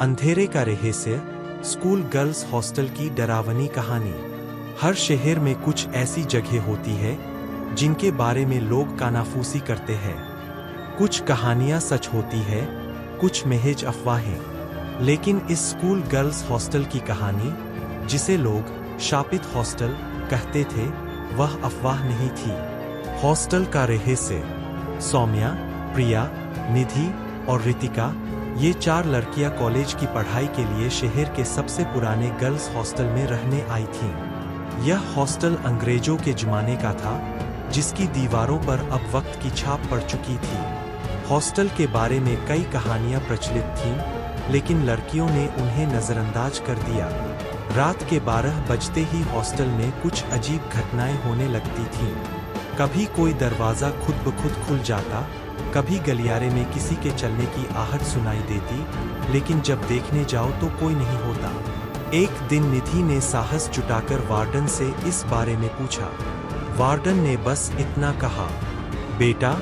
अंधेरे का रहस्य, स्कूल गर्ल्स हॉस्टल की डरावनी कहानी। हर शहर में कुछ ऐसी जगह होती है जिनके बारे में लोग कानाफूसी करते हैं। कुछ कहानियां सच होती है, कुछ महज अफवाहें। लेकिन इस स्कूल गर्ल्स हॉस्टल की कहानी, जिसे लोग शापित हॉस्टल कहते थे, वह अफवाह नहीं थी। हॉस्टल का रहस्य। सौम्या, प्रिया, निधि और रितिका, ये 4 लड़कियां कॉलेज की पढ़ाई के लिए शहर के सबसे पुराने गर्ल्स हॉस्टल में रहने आई थीं। यह हॉस्टल अंग्रेजों के जमाने का था, जिसकी दीवारों पर अब वक्त की छाप पड़ चुकी थी। हॉस्टल के बारे में कई कहानियां प्रचलित थीं, लेकिन लड़कियों ने उन्हें नजरअंदाज कर दिया। रात के 12 बजते ही हॉस्टल में कुछ अजीब घटनाएं होने लगती थीं। कभी कोई दरवाज़ा खुद ब खुद खुल जाता, कभी गलियारे में किसी के चलने की आहट सुनाई देती, लेकिन जब देखने जाओ तो कोई नहीं होता। एक दिन निधि ने साहस जुटाकर वार्डन से इस बारे में पूछा। वार्डन ने बस इतना कहा, बेटा,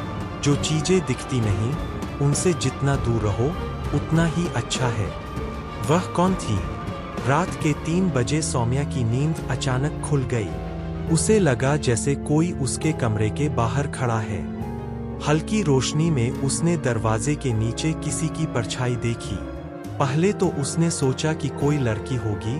जो चीजें दिखती नहीं, उनसे जितना दूर रहो उतना ही अच्छा है। वह कौन थी? रात के 3 बजे सौम्या की नींद अचानक खुल गई। उसे लगा जैसे कोई उसके कमरे के बाहर खड़ा है। हल्की रोशनी में उसने दरवाजे के नीचे किसी की परछाई देखी। पहले तो उसने सोचा कि कोई लड़की होगी,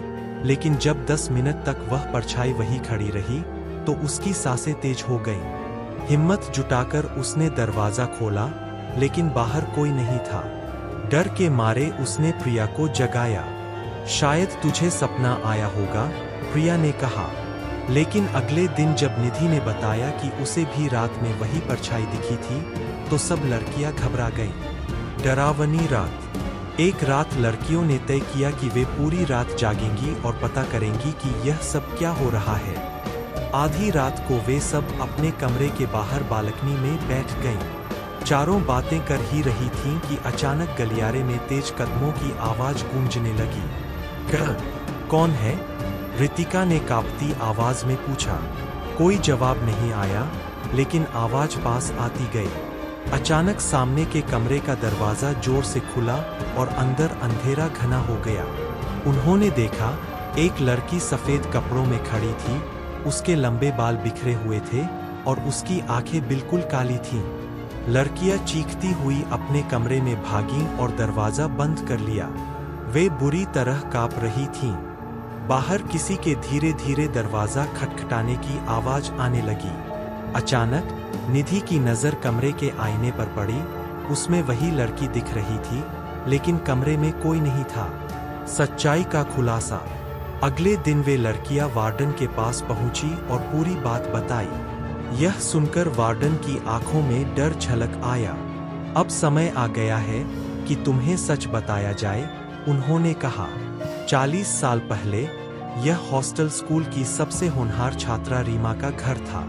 लेकिन जब 10 मिनट तक वह परछाई वहीं खड़ी रही, तो उसकी सांसें तेज हो गईं। हिम्मत जुटाकर उसने दरवाजा खोला, लेकिन बाहर कोई नहीं था। डर के मारे उसने प्रिया को जगाया। शायद तुझे सपना आया होगा, प्रिया ने कहा। लेकिन अगले दिन जब निधि ने बताया कि उसे भी रात में वही परछाई दिखी थी, तो सब लड़कियां घबरा गईं। डरावनी रात। एक रात लड़कियों ने तय किया कि वे पूरी रात जागेंगी और पता करेंगी कि यह सब क्या हो रहा है। आधी रात को वे सब अपने कमरे के बाहर बालकनी में बैठ गईं। चारों बातें कर ही रही थीं कि अचानक गलियारे में तेज कदमों की आवाज गूंजने लगी। कौन है? रितिका ने कांपती आवाज में पूछा। कोई जवाब नहीं आया, लेकिन आवाज पास आती गई। अचानक सामने के कमरे का दरवाजा जोर से खुला और अंदर अंधेरा घना हो गया। उन्होंने देखा, एक लड़की सफेद कपड़ों में खड़ी थी। उसके लंबे बाल बिखरे हुए थे और उसकी आंखें बिल्कुल काली थीं। लड़कियां चीखती हुई अपने कमरे में भागीं और दरवाजा बंद कर लिया। वे बुरी तरह कांप रही थीं। बाहर किसी के धीरे धीरे दरवाजा खटखटाने की आवाज आने लगी। अचानक निधि की नजर कमरे के आईने पर पड़ी। उसमें वही लड़की दिख रही थी, लेकिन कमरे में कोई नहीं था। सच्चाई का खुलासा। अगले दिन वे लड़कियां वार्डन के पास पहुंची और पूरी बात बताई। यह सुनकर वार्डन की आंखों में डर झलक आया। अब समय आ गया है कि तुम्हें सच बताया जाए, उन्होंने कहा। 40 साल पहले यह हॉस्टल स्कूल की सबसे होनहार छात्रा रीमा का घर था।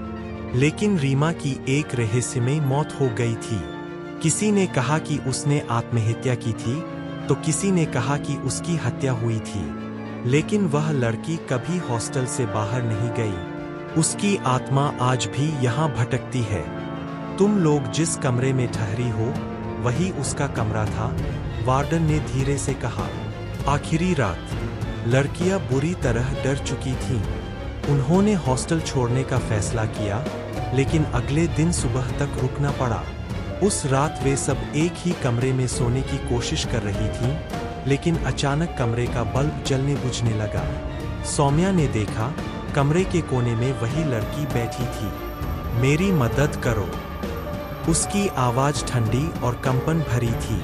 लेकिन रीमा की एक रहस्यमय मौत हो गई थी। किसी ने कहा कि उसने आत्महत्या की थी, तो किसी ने कहा कि उसकी हत्या हुई थी। लेकिन वह लड़की कभी हॉस्टल से बाहर नहीं गई। उसकी आत्मा आज भी यहाँ भटकती है। तुम लोग जिस कमरे में ठहरी हो, वही उसका कमरा था, वार्डन ने धीरे से कहा। आखिरी रात। लड़कियां बुरी तरह डर चुकी थीं। उन्होंने हॉस्टल छोड़ने का फैसला किया, लेकिन अगले दिन सुबह तक रुकना पड़ा। उस रात वे सब एक ही कमरे में सोने की कोशिश कर रही थीं, लेकिन अचानक कमरे का बल्ब जलने बुझने लगा। सौम्या ने देखा, कमरे के कोने में वही लड़की बैठी थी। मेरी मदद करो। उसकी आवाज ठंडी और कंपन भरी थी।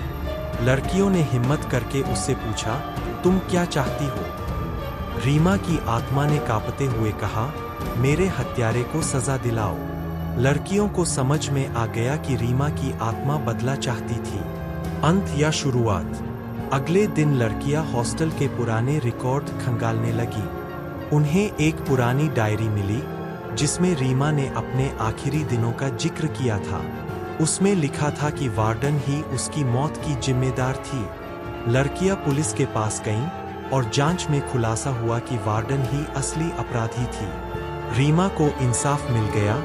लड़कियों ने हिम्मत करके उससे पूछा, तुम क्या चाहती हो? रीमा की आत्मा ने कांपते हुए कहा, मेरे हत्यारे को सजा दिलाओ। लड़कियों को समझ में आ गया कि रीमा की आत्मा बदला चाहती थी। अंत या शुरुआत। अगले दिन लड़कियां हॉस्टल के पुराने रिकॉर्ड खंगालने लगी। उन्हें एक पुरानी डायरी मिली, जिसमें रीमा ने अपने आखिरी दिनों का जिक्र किया था। उसमें लिखा था कि वार्डन ही उसकी मौत की जिम्मेदार थी। लड़कियां पुलिस के पास गईं और जांच में खुलासा हुआ कि वार्डन ही असली अपराधी थी। रीमा को इंसाफ मिल गया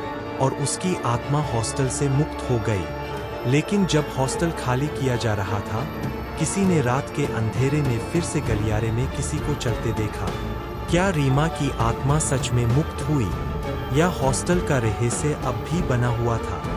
और उसकी आत्मा हॉस्टल से मुक्त हो गई। लेकिन जब हॉस्टल खाली किया जा रहा था, किसी ने रात के अंधेरे में फिर से गलियारे में किसी को चलते देखा। क्या रीमा की आत्मा सच में मुक्त हुई, या हॉस्टल का रहस्य अब भी बना हुआ था?